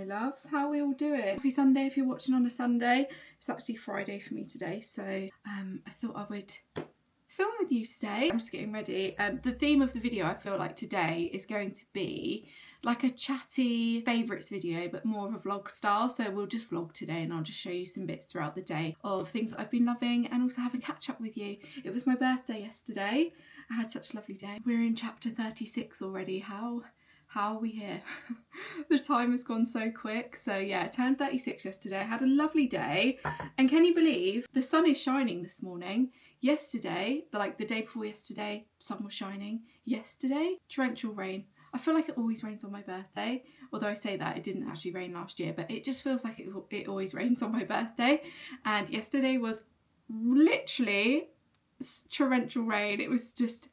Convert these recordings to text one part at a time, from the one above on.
my loves, how are we all doing? Happy Sunday if you're watching on a Sunday. It's actually Friday for me today, so I thought I would film with you today. I'm just getting ready. The theme of the video I feel like today is going to be like a chatty favourites video, but more of a vlog style. So we'll just vlog today and I'll just show you some bits throughout the day of things that I've been loving and also have a catch up with you. It was my birthday yesterday. I had such a lovely day. We're in chapter 36 already. How are we here? The time has gone so quick. So yeah, I turned 36 yesterday. I had a lovely day. And can you believe the sun is shining this morning? Yesterday, like the day before yesterday, sun was shining. Yesterday, torrential rain. I feel like it always rains on my birthday. Although I say that, it didn't actually rain last year, but it just feels like it always rains on my birthday. And yesterday was literally torrential rain. It was just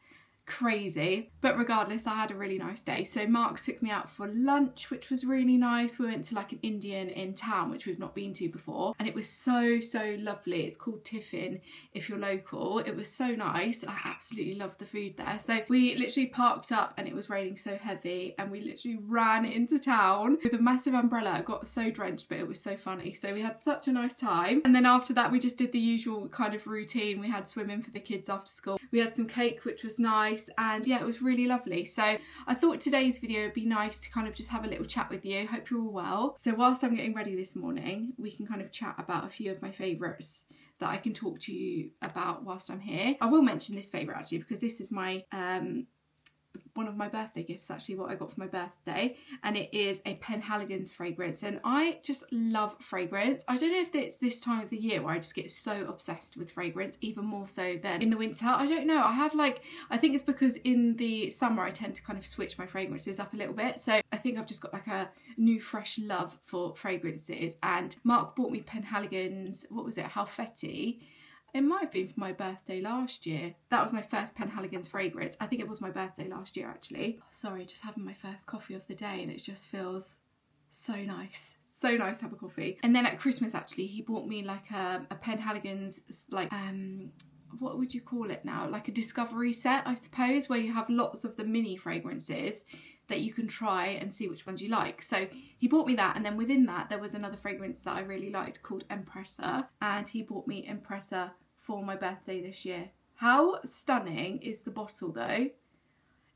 crazy, but regardless, I had a really nice day. So Mark took me out for lunch, which was really nice. We went to like an Indian in town, which we've not been to before, and it was so lovely. It's called Tiffin if you're local. It was so nice. I absolutely loved the food there. So we literally parked up and it was raining so heavy and we literally ran into town with a massive umbrella. I got so drenched, but it was so funny. So we had such a nice time, and then after that we just did the usual kind of routine. We had swimming for the kids after school. We had some cake, which was nice. And yeah, it was really lovely. So I thought today's video would be nice to kind of just have a little chat with you. Hope you're all well. So whilst I'm getting ready this morning, we can kind of chat about a few of my favourites that I can talk to you about whilst I'm here. I will mention this favourite actually because this is my one of my birthday gifts, actually, what I got for my birthday, and it is a Penhaligon's fragrance, and I just love fragrance. I don't know if it's this time of the year where I just get so obsessed with fragrance, even more so than in the winter. I don't know, I think it's because in the summer I tend to kind of switch my fragrances up a little bit, so I think I've just got like a new fresh love for fragrances. And Mark bought me Penhaligon's, what was it, Halfetti. It might have been for my birthday last year. That was my first Penhaligon's fragrance. I think it was my birthday last year, actually. Sorry, just having my first coffee of the day and it just feels so nice. So nice to have a coffee. And then at Christmas, actually, he bought me like a Penhaligon's, like, what would you call it now? Like a discovery set, I suppose, where you have lots of the mini fragrances that you can try and see which ones you like. So he bought me that, and then within that there was another fragrance that I really liked called Empressa, and he bought me Empressa for my birthday this year. How stunning is the bottle though?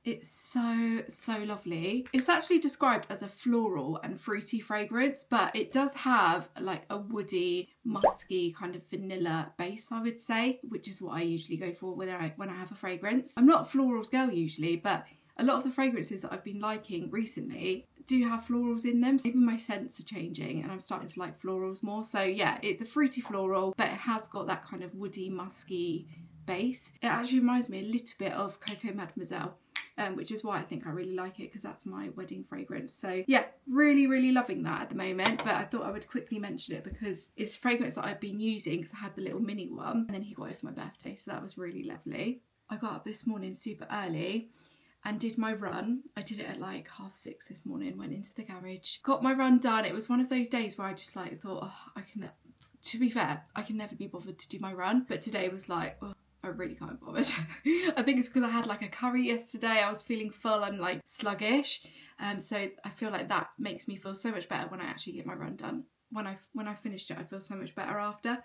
It's so lovely. It's actually described as a floral and fruity fragrance, but it does have like a woody, musky kind of vanilla base, I would say, which is what I usually go for when I have a fragrance. I'm not a florals girl usually, but a lot of the fragrances that I've been liking recently do have florals in them. So even my scents are changing and I'm starting to like florals more. So yeah, it's a fruity floral, but it has got that kind of woody, musky base. It actually reminds me a little bit of Coco Mademoiselle. Which is why I think I really like it, because that's my wedding fragrance. So yeah, really loving that at the moment, but I thought I would quickly mention it because it's a fragrance that I've been using because I had the little mini one and then he got it for my birthday, so that was really lovely. I got up this morning super early and did my run. I did it at like 6:30 this morning, went into the garage, got my run done. It was one of those days where I just like thought, oh, to be fair, I can never be bothered to do my run, but today was like, oh, I really can't be bothered. I think it's because I had like a curry yesterday. I was feeling full and like sluggish. So I feel like that makes me feel so much better when I actually get my run done. When I finished it, I feel so much better after.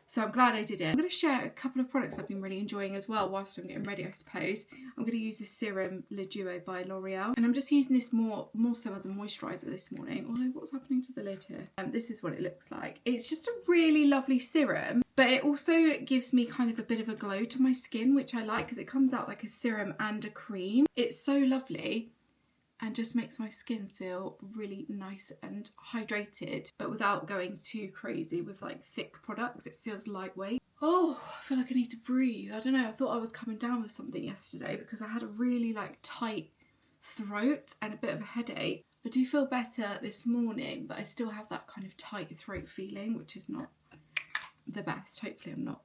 So I'm glad I did it. I'm going to share a couple of products I've been really enjoying as well whilst I'm getting ready, I suppose. I'm going to use this serum Le Duo by L'Oreal. And I'm just using this more so as a moisturiser this morning. Although, what's happening to the lid here? This is what it looks like. It's just a really lovely serum, but it also gives me kind of a bit of a glow to my skin, which I like because it comes out like a serum and a cream. It's so lovely and just makes my skin feel really nice and hydrated, but without going too crazy with like thick products. It feels lightweight. Oh, I feel like I need to breathe. I don't know, I thought I was coming down with something yesterday because I had a really like tight throat and a bit of a headache. I do feel better this morning, but I still have that kind of tight throat feeling, which is not the best. Hopefully I'm not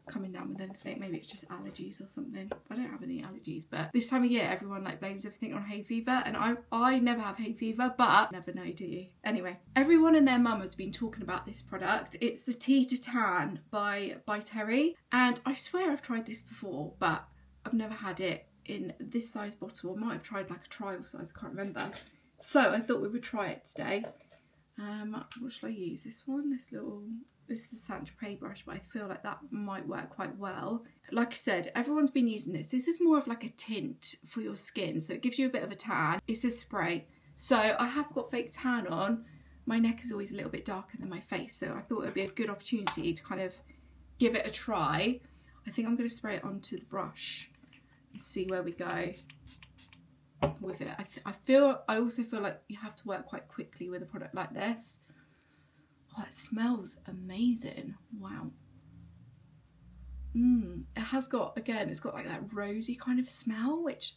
coming down with anything. Maybe it's just allergies or something. I don't have any allergies, but this time of year everyone like blames everything on hay fever, and I never have hay fever, but never know, do you? Anyway, everyone and their mum has been talking about this product. It's the Tea to Tan by Terry, and I swear I've tried this before, but I've never had it in this size bottle. I might have tried like a trial size, I can't remember. So I thought we would try it today. What should I use? This one, this is a Saint Tropez brush, but I feel like that might work quite well. Like I said, everyone's been using this. This is more of like a tint for your skin, so it gives you a bit of a tan. It's a spray. So I have got fake tan on. My neck is always a little bit darker than my face, so I thought it would be a good opportunity to kind of give it a try. I think I'm going to spray it onto the brush and see where we go with it. I also feel like you have to work quite quickly with a product like this. Oh, it smells amazing. Wow. It has got, again, it's got like that rosy kind of smell, which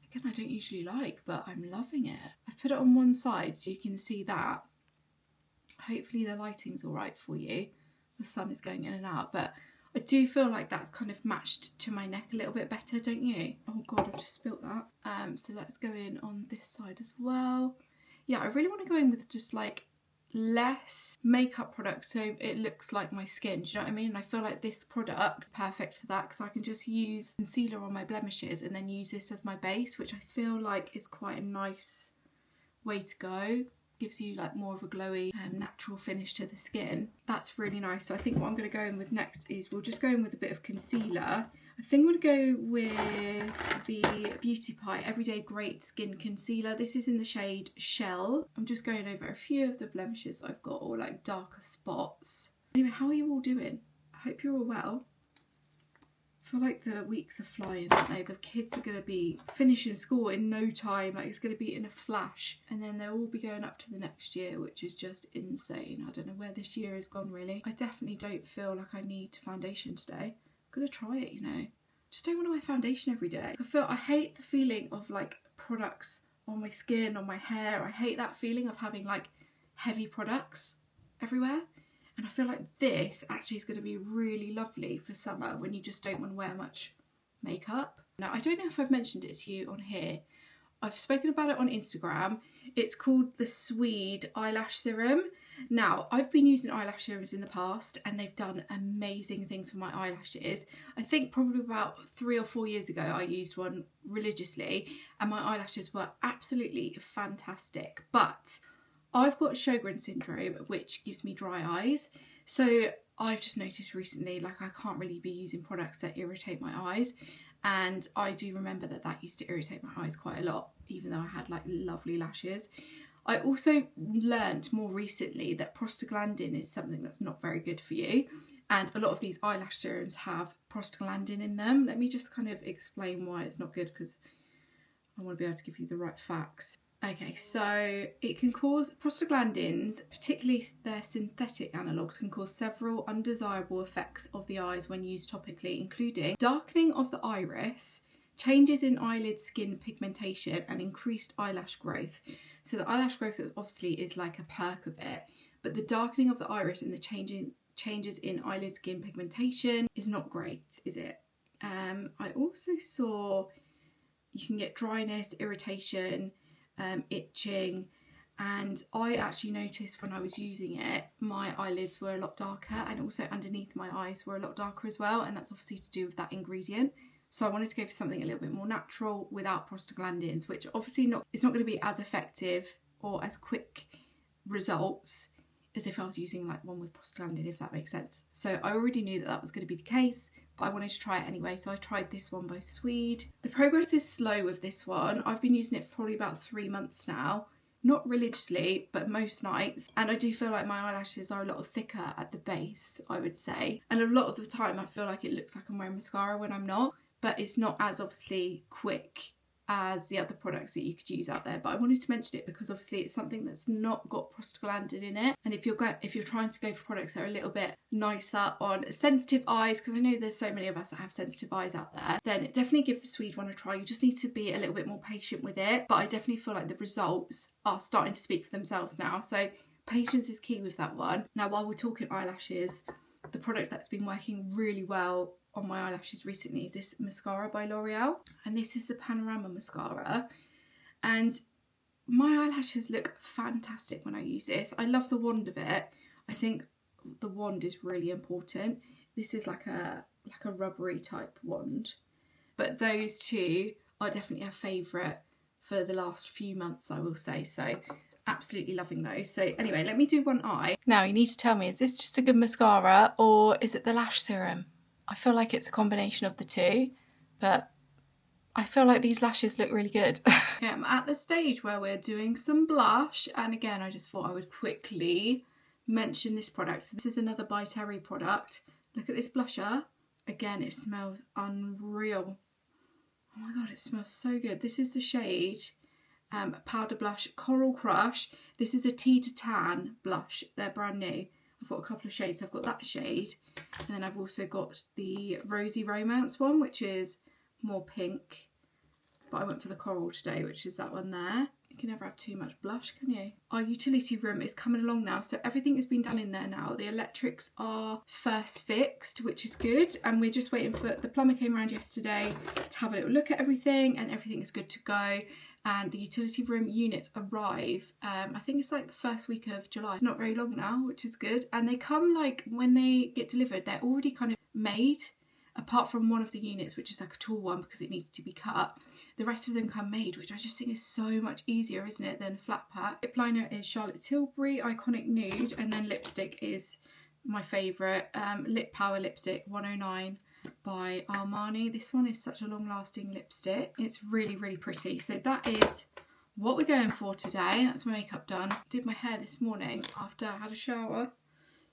again I don't usually like, but I'm loving it. I've put it on one side so you can see that. Hopefully the lighting's all right for you. The sun is going in and out, but I do feel like that's kind of matched to my neck a little bit better, don't you? Oh God, I've just spilt that. So let's go in on this side as well. Yeah, I really want to go in with just like less makeup products so it looks like my skin. Do you know what I mean? And I feel like this product is perfect for that because I can just use concealer on my blemishes and then use this as my base, which I feel like is quite a nice way to go. Gives you like more of a glowy natural finish to the skin. That's really nice. So I think what I'm going to go in with next is we'll just go in with a bit of concealer. I think I'm going to go with the Beauty Pie Everyday Great Skin Concealer. This is in the shade Shell. I'm just going over a few of the blemishes I've got, or like darker spots. Anyway, how are you all doing? I hope you're all well. I feel like the weeks are flying, aren't they? The kids are going to be finishing school in no time. Like, it's going to be in a flash. And then they'll all be going up to the next year, which is just insane. I don't know where this year has gone, really. I definitely don't feel like I need foundation today. I'm going to try it, you know. Just don't want to wear foundation every day. I hate the feeling of like products on my skin, on my hair. I hate that feeling of having like heavy products everywhere. And I feel like this actually is going to be really lovely for summer when you just don't want to wear much makeup. Now, I don't know if I've mentioned it to you on here. I've spoken about it on Instagram. It's called the Swede Eyelash Serum. Now, I've been using eyelash serums in the past and they've done amazing things for my eyelashes. I think probably about 3 or 4 years ago I used one religiously and my eyelashes were absolutely fantastic. But I've got Sjogren syndrome, which gives me dry eyes. So I've just noticed recently, like I can't really be using products that irritate my eyes. And I do remember that that used to irritate my eyes quite a lot, even though I had like lovely lashes. I also learnt more recently that prostaglandin is something that's not very good for you. And a lot of these eyelash serums have prostaglandin in them. Let me just kind of explain why it's not good because I want to be able to give you the right facts. Okay, so it can cause, prostaglandins, particularly their synthetic analogues, can cause several undesirable effects of the eyes when used topically, including darkening of the iris, changes in eyelid skin pigmentation, and increased eyelash growth. So the eyelash growth obviously is like a perk of it, but the darkening of the iris and the changes in eyelid skin pigmentation is not great, is it? I also saw you can get dryness, irritation, itching, and I actually noticed when I was using it my eyelids were a lot darker and also underneath my eyes were a lot darker as well, and that's obviously to do with that ingredient. So I wanted to go for something a little bit more natural without prostaglandins, which obviously it's not going to be as effective or as quick results as if I was using like one with prostaglandin, if that makes sense. So I already knew that that was going to be the case, but I wanted to try it anyway, so I tried this one by Swede. The progress is slow with this one. I've been using it for probably about 3 months now. Not religiously, but most nights. And I do feel like my eyelashes are a lot thicker at the base, I would say. And a lot of the time I feel like it looks like I'm wearing mascara when I'm not, but it's not as obviously quick as the other products that you could use out there. But I wanted to mention it because obviously it's something that's not got prostaglandin in it, and if you're trying to go for products that are a little bit nicer on sensitive eyes, because I know there's so many of us that have sensitive eyes out there, then definitely give the Swede one a try. You just need to be a little bit more patient with it, but I definitely feel like the results are starting to speak for themselves now, so patience is key with that one. Now, while we're talking eyelashes, the product that's been working really well on my eyelashes recently is this mascara by L'Oreal, and this is the Panorama mascara, and my eyelashes look fantastic when I use this. I love the wand of it. I think the wand is really important. This is like a rubbery type wand, but those two are definitely a favourite for the last few months, I will say. So Absolutely loving those. So anyway, let me do one eye. Now you need to tell me, is this just a good mascara or is it the lash serum? I feel like it's a combination of the two, but I feel like these lashes look really good. Okay, I'm at the stage where we're doing some blush, and again I just thought I would quickly mention this product. So this is another by Terry product. Look at this blusher. Again, it smells unreal. Oh my god, it smells so good. This is the shade Powder Blush Coral Crush. This is a tea to tan blush. They're brand new. I've got a couple of shades. I've got that shade, and then I've also got the Rosy Romance one, which is more pink, but I went for the coral today, which is that one there. You can never have too much blush, can you? Our utility room is coming along now, so everything has been done in there now. The electrics are first fixed, which is good, and we're just waiting for the plumber. Came around yesterday to have a little look at everything, and everything is good to go. And the utility room units arrive, I think it's like the first week of July. It's not very long now, which is good. And they come, like, when they get delivered, they're already kind of made, apart from one of the units, which is like a tall one because it needs to be cut. The rest of them come made, which I just think is so much easier, isn't it, than flat pack. Lip liner is Charlotte Tilbury Iconic Nude, and then lipstick is my favourite, Lip Power Lipstick 109 by Armani. This one is such a long-lasting lipstick. It's really, really pretty. So that is what we're going for today. That's my makeup done. Did my hair this morning after I had a shower,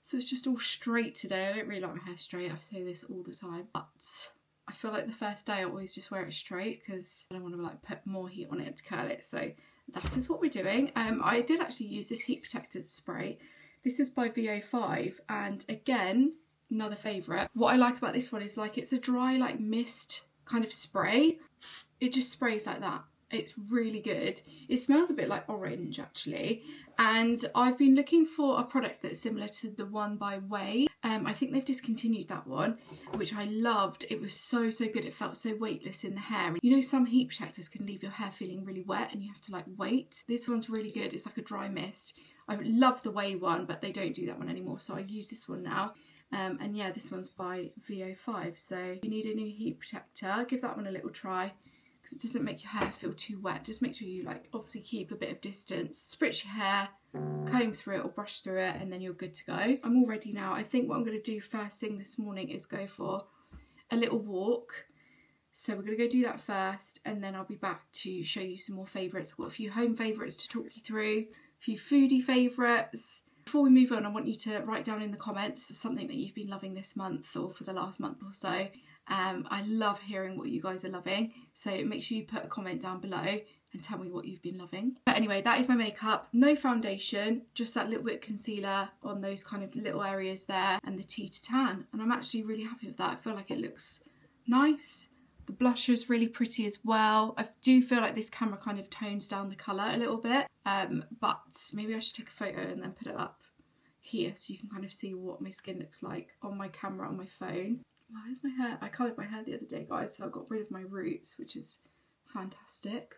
so it's just all straight today. I don't really like my hair straight. I say this all the time, but I feel like the first day I always just wear it straight because I don't want to like put more heat on it to curl it. So that is what we're doing. I did actually use this heat protected spray. This is by VO5, and again, another favourite. What I like about this one is like it's a dry like mist kind of spray. It just sprays like that. It's really good. It smells a bit like orange actually, and I've been looking for a product that's similar to the one by Way. I think they've discontinued that one, which I loved. It was so good. It felt so weightless in the hair. You know, some heat protectors can leave your hair feeling really wet and you have to like wait. This one's really good. It's like a dry mist. I love the Way one, but they don't do that one anymore, so I use this one now. And yeah, this one's by VO5. So if you need a new heat protector, give that one a little try, because it doesn't make your hair feel too wet. Just make sure you like obviously keep a bit of distance, spritz your hair, comb through it or brush through it, and then you're good to go. I'm all ready now. I think what I'm going to do first thing this morning is go for a little walk. So we're going to go do that first, and then I'll be back to show you some more favourites. I've got a few home favourites to talk you through, a few foodie favourites. Before we move on, I want you to write down in the comments something that you've been loving this month or for the last month or so. I love hearing what you guys are loving, so make sure you put a comment down below and tell me what you've been loving. But anyway, that is my makeup. No foundation, just that little bit of concealer on those kind of little areas there, and the tea to tan, and I'm actually really happy with that. I feel like it looks nice. The blusher is really pretty as well. I do feel like this camera kind of tones down the colour a little bit, but maybe I should take a photo and then put it up here so you can kind of see what my skin looks like on my camera on my phone. Wow, where's my hair? I coloured my hair the other day, guys, so I got rid of my roots, which is fantastic.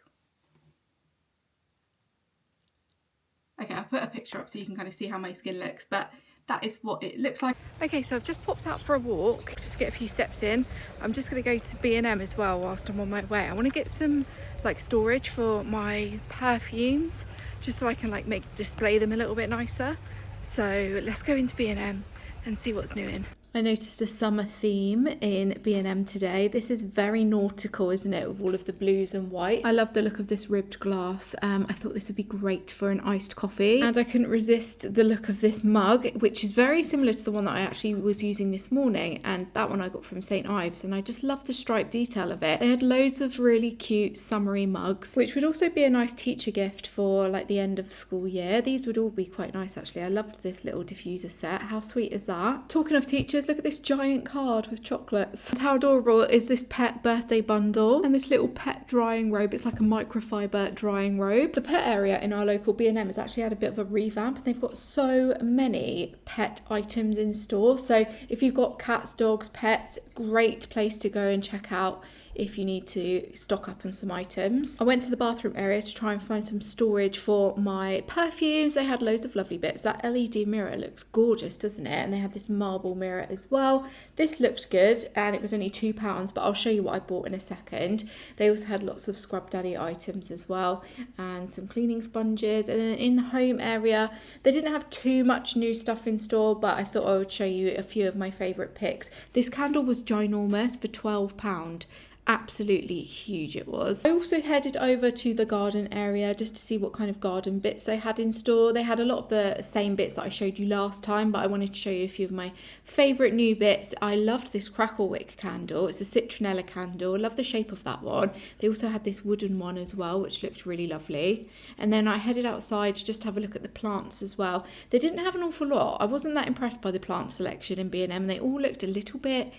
Okay, I'll put a picture up so you can kind of see how my skin looks, but that is what it looks like. Okay, so I've just popped out for a walk, just to get a few steps in. I'm just going to go to B&M as well whilst I'm on my way. I want to get some like storage for my perfumes, just so I can like display them a little bit nicer. So let's go into B&M and see what's new in. I noticed a summer theme in B&M today. This is very nautical, isn't it, with all of the blues and white. I love the look of this ribbed glass. I thought this would be great for an iced coffee. And I couldn't resist the look of this mug, which is very similar to the one that I actually was using this morning. And that one I got from St. Ives. And I just love the stripe detail of it. They had loads of really cute summery mugs, which would also be a nice teacher gift for like the end of school year. These would all be quite nice, actually. I loved this little diffuser set. How sweet is that? Talking of teachers, look at this giant card with chocolates. And how adorable is this pet birthday bundle and this little pet drying robe. It's like a microfiber drying robe. The pet area in our local B&M has actually had a bit of a revamp, and they've got so many pet items in store. So if you've got cats, dogs, pets, great place to go and check out if you need to stock up on some items. I went to the bathroom area to try and find some storage for my perfumes. They had loads of lovely bits. That LED mirror looks gorgeous, doesn't it? And they had this marble mirror as well. This looked good and it was only £2, but I'll show you what I bought in a second. They also had lots of Scrub Daddy items as well and some cleaning sponges. And then in the home area, they didn't have too much new stuff in store, but I thought I would show you a few of my favourite picks. This candle was ginormous for £12. Absolutely huge it was. I also headed over to the garden area just to see what kind of garden bits they had in store. They had a lot of the same bits that I showed you last time, but I wanted to show you a few of my favourite new bits. I loved this crackle wick candle. It's a citronella candle. I love the shape of that one. They also had this wooden one as well, which looked really lovely. And then I headed outside just to have a look at the plants as well. They didn't have an awful lot. I wasn't that impressed by the plant selection in B&M. They all looked a little bit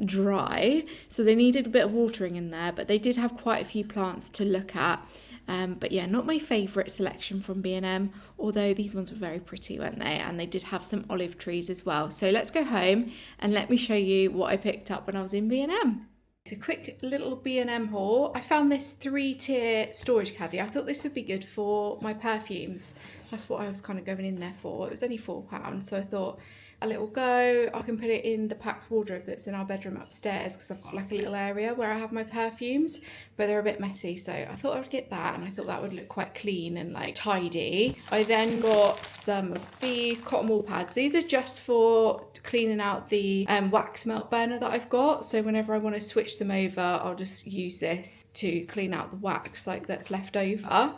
dry, so they needed a bit of watering in there, but they did have quite a few plants to look at. But yeah, not my favourite selection from B&M, although these ones were very pretty, weren't they? And they did have some olive trees as well. So let's go home and let me show you what I picked up when I was in B&M. It's a quick little B&M haul. I found this 3-tier storage caddy. I thought this would be good for my perfumes. That's what I was kind of going in there for. It was only £4, so I thought a little go. I can put it in the Pax wardrobe that's in our bedroom upstairs because I've got like a little area where I have my perfumes, but they're a bit messy, so I thought I would get that, and I thought that would look quite clean and like tidy. I then got some of these cotton wool pads. These are just for cleaning out the wax melt burner that I've got, so whenever I want to switch them over, I'll just use this to clean out the wax like that's left over.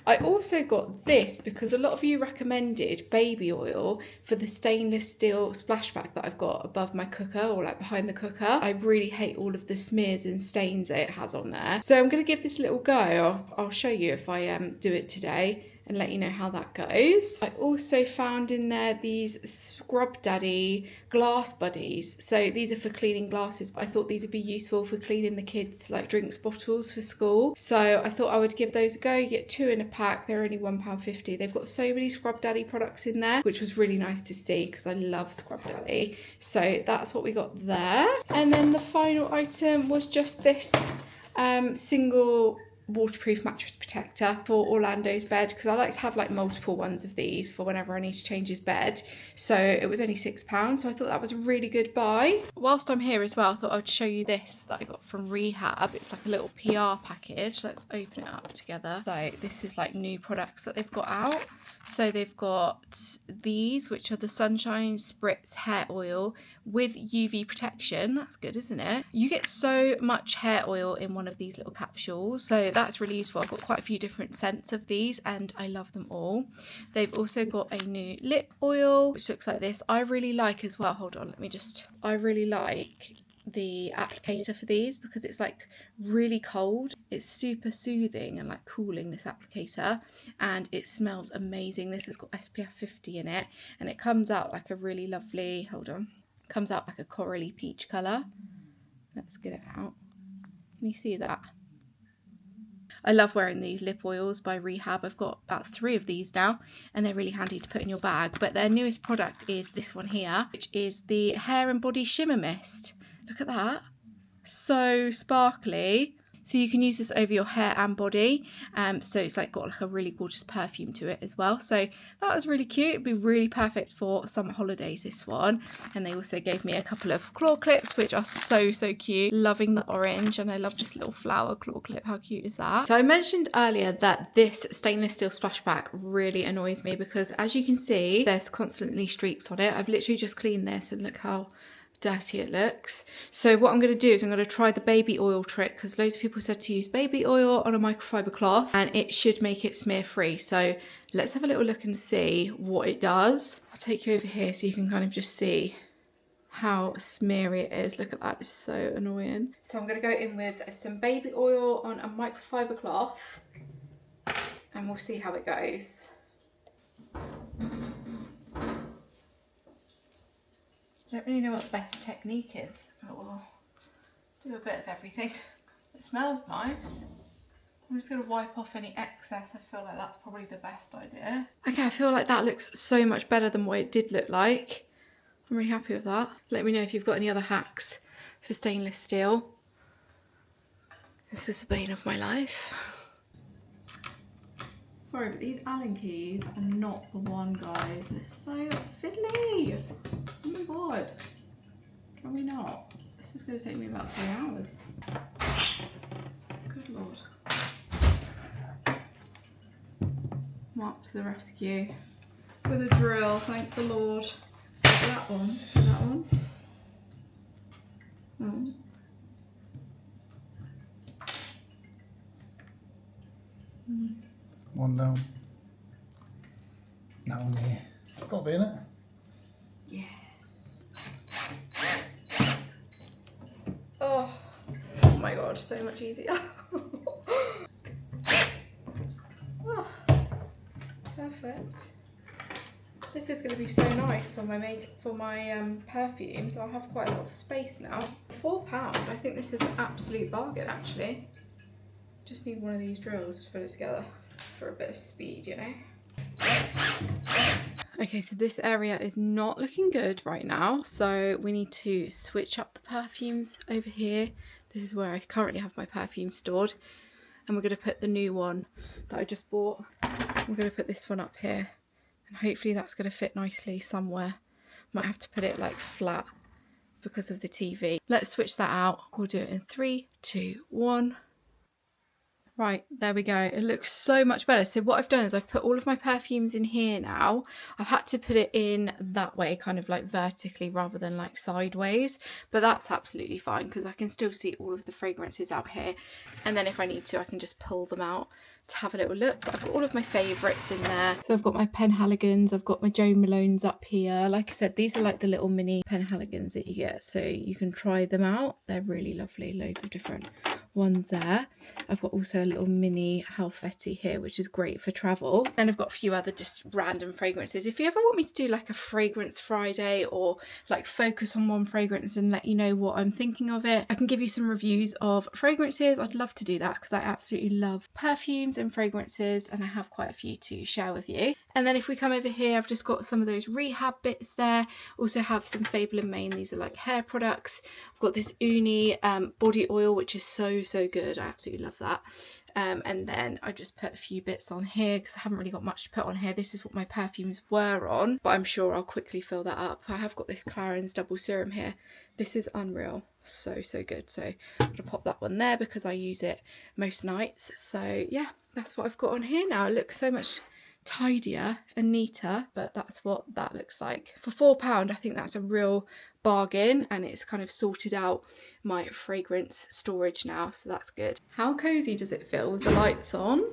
I also got this because a lot of you recommended baby oil for the stainless steel splashback that I've got above my cooker, or like behind the cooker. I really hate all of the smears and stains that it has on there. So I'm going to give this a little go. I'll show you if I do it today and let you know how that goes. I also found in there these Scrub Daddy glass buddies. So these are for cleaning glasses, but I thought these would be useful for cleaning the kids' like drinks bottles for school. So I thought I would give those a go. You get 2 in a pack. They're only £1.50. They've got so many Scrub Daddy products in there, which was really nice to see because I love Scrub Daddy. So that's what we got there. And then the final item was just this single waterproof mattress protector for Orlando's bed, because I like to have like multiple ones of these for whenever I need to change his bed. So it was only £6, so I thought that was a really good buy. Whilst I'm here as well, I thought I'd show you this that I got from Rehab. It's like a little PR package. Let's open it up together. So this is like new products that they've got out. So they've got these, which are the Sunshine Spritz hair oil with UV protection. That's good, isn't it? You get so much hair oil in one of these little capsules, so that's really useful. I've got quite a few different scents of these and I love them all. They've also got a new lip oil, which looks like this. I really like as well, hold on, I really like the applicator for these because it's like really cold. It's super soothing and like cooling, this applicator, and it smells amazing. This has got SPF 50 in it and it comes out like a really lovely, comes out like a corally peach colour. Let's get it out. Can you see that? I love wearing these lip oils by Rehab. I've got about 3 of these now and they're really handy to put in your bag. But their newest product is this one here, which is the Hair and Body Shimmer Mist. Look at that. So sparkly. So you can use this over your hair and body. So it's like got like a really gorgeous perfume to it as well. So that was really cute. It'd be really perfect for summer holidays, this one. And they also gave me a couple of claw clips, which are so cute. Loving the orange, and I love this little flower claw clip. How cute is that? So I mentioned earlier that this stainless steel splashback really annoys me because, as you can see, there's constantly streaks on it. I've literally just cleaned this and look how dirty it looks. So what I'm going to do is I'm going to try the baby oil trick, because loads of people said to use baby oil on a microfiber cloth and it should make it smear free. So let's have a little look and see what it does. I'll take you over here so you can kind of just see how smeary it is. Look at that, it's so annoying. So I'm going to go in with some baby oil on a microfiber cloth and we'll see how it goes. I don't really know what the best technique is, but we'll do a bit of everything. It smells nice. I'm just going to wipe off any excess. I feel like that's probably the best idea. Okay, I feel like that looks so much better than what it did look like. I'm really happy with that. Let me know if you've got any other hacks for stainless steel. This is the bane of my life. Sorry, but these Allen keys are not the one, guys. They're so fiddly. Oh my god. Can we not? This is going to take me about 3 hours. Good lord. Mark to the rescue. With a drill, thank the Lord. That one, that one. Oh. One down. That one here. Got to be in it. Yeah. Oh my god, so much easier. Oh, perfect. This is going to be so nice for my perfumes. I'll have quite a lot of space now. £4. I think this is an absolute bargain actually. Just need one of these drills to put it together for a bit of speed, you know. Okay, so this area is not looking good right now, so we need to switch up the perfumes over here. This is where I currently have my perfume stored, and we're going to put the new one that I just bought. We're going to put this one up here, and hopefully that's going to fit nicely somewhere. Might have to put it like flat because of the TV. Let's switch that out. We'll do it in 3, 2, 1. Right, there we go. It looks so much better. So what I've done is I've put all of my perfumes in here now. I've had to put it in that way, kind of like vertically rather than like sideways. But that's absolutely fine because I can still see all of the fragrances out here. And then if I need to, I can just pull them out to have a little look. But I've got all of my favourites in there. So I've got my Penhaligons, I've got my Jo Malones up here. Like I said, these are like the little mini Penhaligons that you get. So you can try them out. They're really lovely. Loads of different ones there. I've got also a little mini Halfetti here, which is great for travel. And I've got a few other just random fragrances. If you ever want me to do like a fragrance Friday or like focus on one fragrance and let you know what I'm thinking of it, I can give you some reviews of fragrances. I'd love to do that because I absolutely love perfumes and fragrances, and I have quite a few to share with you. And then if we come over here, I've just got some of those rehab bits there. Also have some Fable and Mane. These are like hair products. I've got this Uni body oil, which is so good. I absolutely love that. And then I just put a few bits on here because I haven't really got much to put on here. This is what my perfumes were on, but I'm sure I'll quickly fill that up. I have got this Clarins double serum here. This is unreal. So good. So I'm gonna pop that one there because I use it most nights. So yeah, that's what I've got on here now. It looks so much tidier and neater, but that's what that looks like. For £4, I think that's a real bargain, and it's kind of sorted out my fragrance storage now, so that's good. How cozy does it feel with the lights on?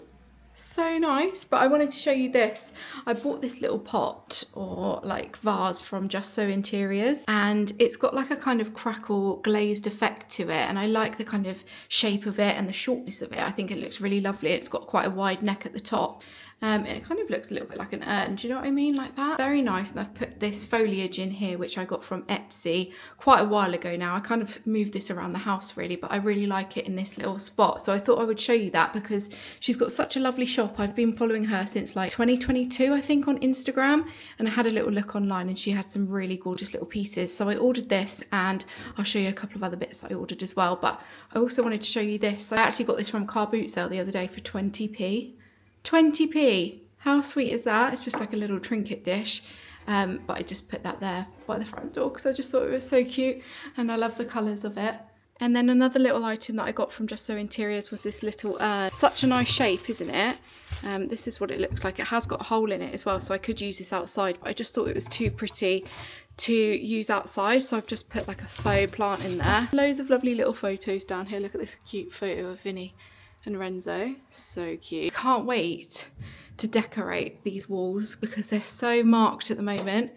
So nice. But I wanted to show you this. I bought this little pot or like vase from Just So Interiors, and it's got like a kind of crackle glazed effect to it, and I like the kind of shape of it and the shortness of it. I think it looks really lovely. It's got quite a wide neck at the top. And it kind of looks a little bit like an urn, do you know what I mean? Like that. Very nice. And I've put this foliage in here, which I got from Etsy quite a while ago now. I kind of moved this around the house really, but I really like it in this little spot. So I thought I would show you that because she's got such a lovely shop. I've been following her since like 2022, I think, on Instagram. And I had a little look online and she had some really gorgeous little pieces. So I ordered this, and I'll show you a couple of other bits I ordered as well. But I also wanted to show you this. I actually got this from a car boot sale the other day for 20p. 20p. How sweet is that? It's just like a little trinket dish, but I just put that there by the front door because I just thought it was so cute and I love the colours of it. And then another little item that I got from Just So Interiors was this little such a nice shape, isn't it? This is what it looks like. It has got a hole in it as well, so I could use this outside, but I just thought it was too pretty to use outside, so I've just put like a faux plant in there. Loads of lovely little photos down here. Look at this cute photo of Vinny and Renzo. So cute. Can't wait to decorate these walls because they're so marked at the moment.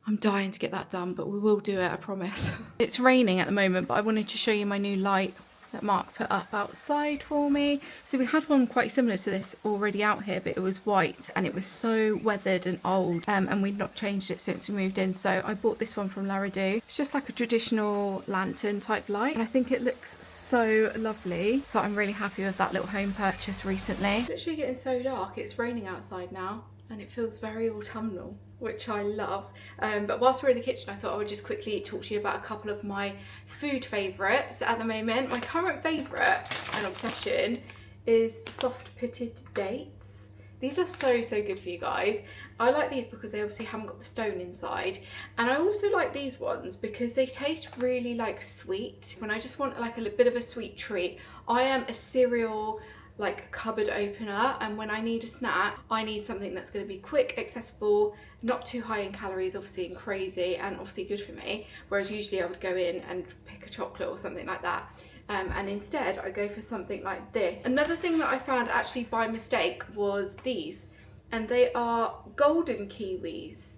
I'm dying to get that done, but we will do it, I promise. It's raining at the moment, but I wanted to show you my new light that Mark put up outside for me. So we had one quite similar to this already out here, but it was white and it was so weathered and old, and we'd not changed it since we moved in. So I bought this one from Laredo. It's just like a traditional lantern type light, and I think it looks so lovely. So I'm really happy with that little home purchase recently. It's literally getting so dark. It's raining outside now. and it feels very autumnal, which I love. But whilst we're in the kitchen, I thought I would just quickly talk to you about a couple of my food favourites at the moment. My current favourite and obsession is soft pitted dates. These are so good for you guys. I like these because they obviously haven't got the stone inside, and I also like these ones because they taste really like sweet. When I just want like a bit of a sweet treat, I am a cereal like cupboard opener, and when I need a snack, I need something that's going to be quick, accessible, not too high in calories obviously, and crazy, and obviously good for me, whereas usually I would go in and pick a chocolate or something like that. And instead I go for something like this. Another thing that I found actually by mistake was these, and they are golden kiwis.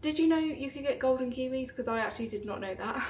Did you know you could get golden kiwis? Because I actually did not know that.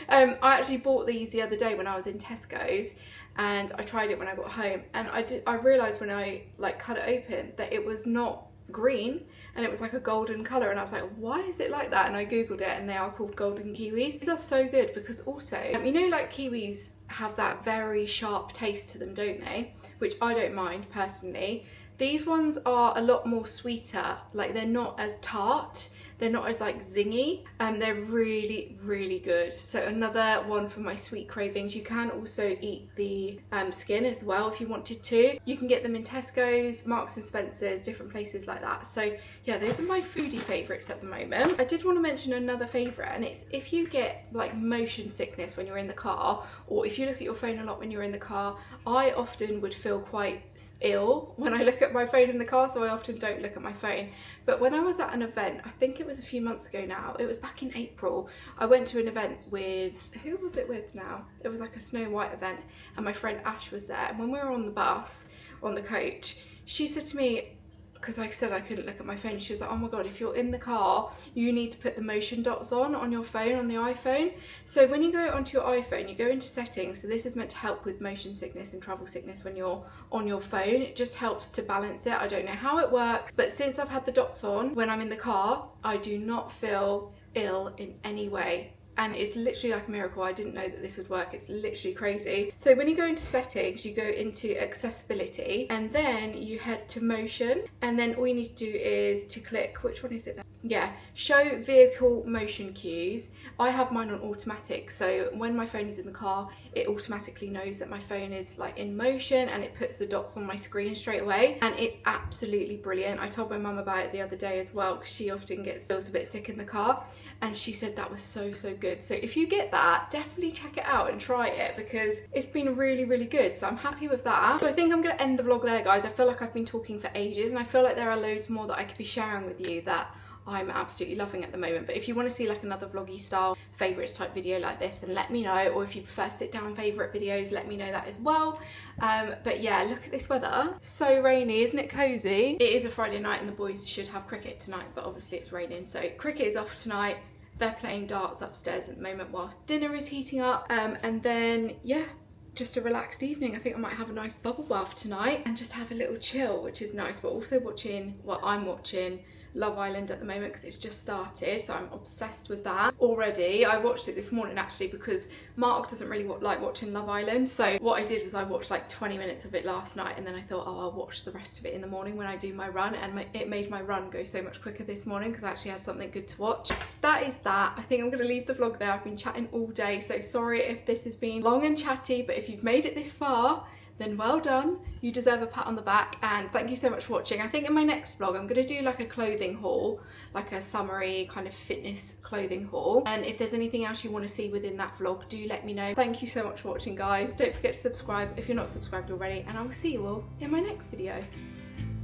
I actually bought these the other day when I was in Tesco's, and I tried it when I got home, and I realised when I like cut it open that it was not green, and it was like a golden colour, and I was like, why is it like that? And I googled it, and they are called golden kiwis. These are so good because also, you know, like kiwis have that very sharp taste to them, don't they? Which I don't mind personally. These ones are a lot more sweeter, like they're not as tart, they're not as like zingy, they're really good. So another one for my sweet cravings. You can also eat the skin as well if you wanted to. You can get them in Tesco's, Marks and Spencer's, different places like that. So yeah, those are my foodie favourites at the moment. I did want to mention another favourite, and it's if you get like motion sickness when you're in the car, or if you look at your phone a lot when you're in the car. I often would feel quite ill when I look at my phone in the car, so I often don't look at my phone. But when I was at an event, I think it was a few months ago now, it was back in April, I went to an event with, who was it with now? It was like a Snow White event, and my friend Ash was there, and when we were on the bus, on the coach, she said to me, because I said I couldn't look at my phone, she was like, oh my god, if you're in the car, you need to put the motion dots on your phone, on the iPhone. So when you go onto your iPhone, you go into settings, so this is meant to help with motion sickness and travel sickness when you're on your phone. It just helps to balance it. I don't know how it works, but since I've had the dots on, when I'm in the car, I do not feel ill in any way. And it's literally like a miracle. I didn't know that this would work. It's literally crazy. So when you go into settings, you go into accessibility, and then you head to motion, and then all you need to do is to click, which one is it now? Yeah, show vehicle motion cues. I have mine on automatic, so when my phone is in the car, it automatically knows that my phone is like in motion, and it puts the dots on my screen straight away, and it's absolutely brilliant. I told my mum about feels it the other day as well, because she often feels a bit sick in the car, and she said that was so good. So if you get that, definitely check it out and try it, because it's been really good. So I'm happy with that. So I think I'm gonna end the vlog there, guys. I feel like I've been talking for ages, and I feel like there are loads more that I could be sharing with you that I'm absolutely loving at the moment. But if you want to see like another vloggy style favourites type video like this, then let me know. Or if you prefer sit down favourite videos, let me know that as well. But yeah, look at this weather. So rainy, isn't it cozy? It is a Friday night and the boys should have cricket tonight, but obviously it's raining. So cricket is off tonight. They're playing darts upstairs at the moment whilst dinner is heating up. And then yeah, just a relaxed evening. I think I might have a nice bubble bath tonight and just have a little chill, which is nice. But also watching, well, I'm watching Love Island at the moment because it's just started, so I'm obsessed with that already. I watched it this morning actually because Mark doesn't really like watching Love Island, so what I did was I watched like 20 minutes of it last night, and then I thought, oh, I'll watch the rest of it in the morning when I do my run, and it made my run go so much quicker this morning because I actually had something good to watch. That is that. I think I'm going to leave the vlog there. I've been chatting all day, so sorry if this has been long and chatty, but if you've made it this far, then well done. You deserve a pat on the back, and thank you so much for watching. I think in my next vlog I'm going to do like a clothing haul, like a summery kind of fitness clothing haul, and if there's anything else you want to see within that vlog, do let me know. Thank you so much for watching, guys. Don't forget to subscribe if you're not subscribed already, and I will see you all in my next video.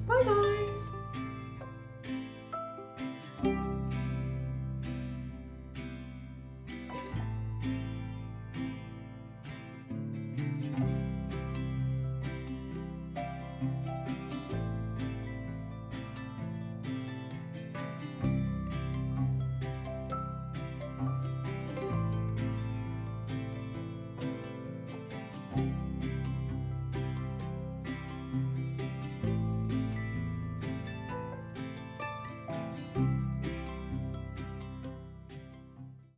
Bye guys.